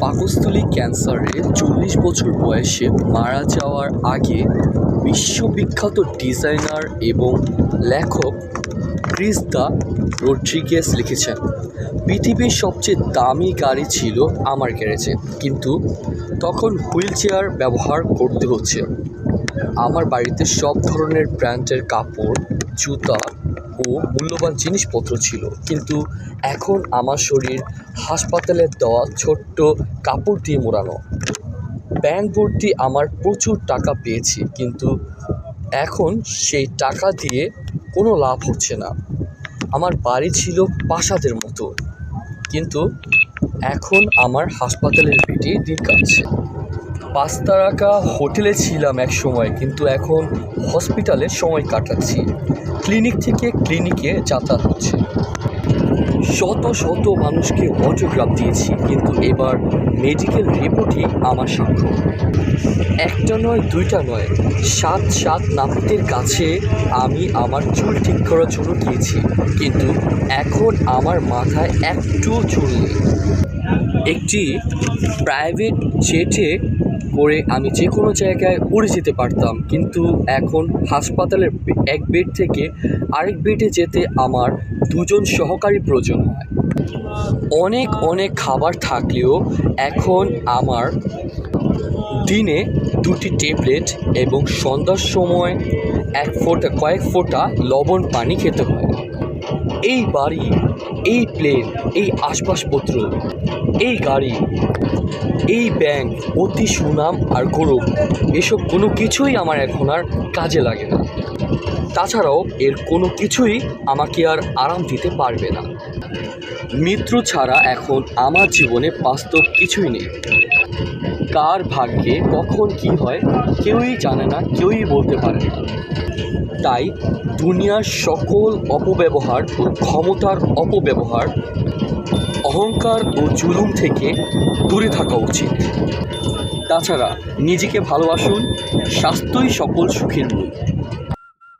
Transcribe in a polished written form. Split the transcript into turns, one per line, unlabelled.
পাকস্থলী ক্যান্সারে ৪০ বছর বয়সে মারা যাওয়ার আগে বিশ্ববিখ্যাত ডিজাইনার এবং লেখক ক্রিস দ্য রড্রিগেজ লিখেছেন, পৃথিবীর সবচেয়ে দামি গাড়ি ছিল আমার গ্যারেজে, কিন্তু তখন হুইল চেয়ার ব্যবহার করতে হচ্ছে। আমার বাড়িতে সব ধরনের ব্র্যান্ডের কাপড়, জুতা ও মূল্যবান জিনিসপত্র ছিল, কিন্তু এখন আমার শরীর হাসপাতালে দেওয়া ছোট্ট কাপড় দিয়ে মোড়ানো। ব্যাংক ভর্তি আমার প্রচুর টাকা পেয়েছি, কিন্তু এখন সেই টাকা দিয়ে কোনো লাভ হচ্ছে না। আমার বাড়ি ছিল প্রাসাদের মতো, কিন্তু এখন আমার হাসপাতালের বেডে দিন কাটছে। 5 তারকা হোটেলে ছিলাম এক সময়, কিন্তু এখন হসপিটালে সময় কাটাচ্ছি। ক্লিনিক থেকে ক্লিনিকে যাতায়াত হচ্ছে। শত শত মানুষকে অটোগ্রাফ দিয়েছি, কিন্তু এবার মেডিকেল রিপোর্টই আমার সাক্ষ্য। একটা নয়, দুইটা নয়, 7 নাপিতের কাছে আমি আমার চুল ঠিক করার জন্য গিয়েছি, কিন্তু এখন আমার মাথায় একটু চুল নেই। একটি প্রাইভেট জেটে করে আমি যে কোনো জায়গায় উড়ে যেতে পারতাম, কিন্তু এখন হাসপাতালের এক বেড থেকে আরেক বেডে যেতে আমার 2জন সহকারী প্রয়োজন হয়। অনেক অনেক খাবার থাকলেও এখন আমার দিনে 2টি ট্যাবলেট এবং সন্ধ্যার সময় কয়েক ফোঁটা লবণ পানি খেতে হয়। এই বাড়ি, এই প্লেন, এই আসবাবপত্র, এই গাড়ি, এই ব্যাংক, অতি সুনাম আর গৌরব, এসব কোনো কিছুই আমার এখন আর কাজে লাগে না। তাছাড়াও এর কোনো কিছুই আমাকে আর আরাম দিতে পারবে না। মৃত্যু ছাড়া এখন আমার জীবনে বাস্তব কিছুই নেই। কার ভাগ্যে কখন কি হয় কেউই জানে না, কেউই বলতে পারে না। তাই দুনিয়ার সকল অপব্যবহার ও ক্ষমতার অপব্যবহার, অহংকার ও জুলুম থেকে দূরে থাকা উচিত। তাছাড়া নিজেকে ভালোবাসুন, স্বাস্থ্যই সকল সুখের মূল।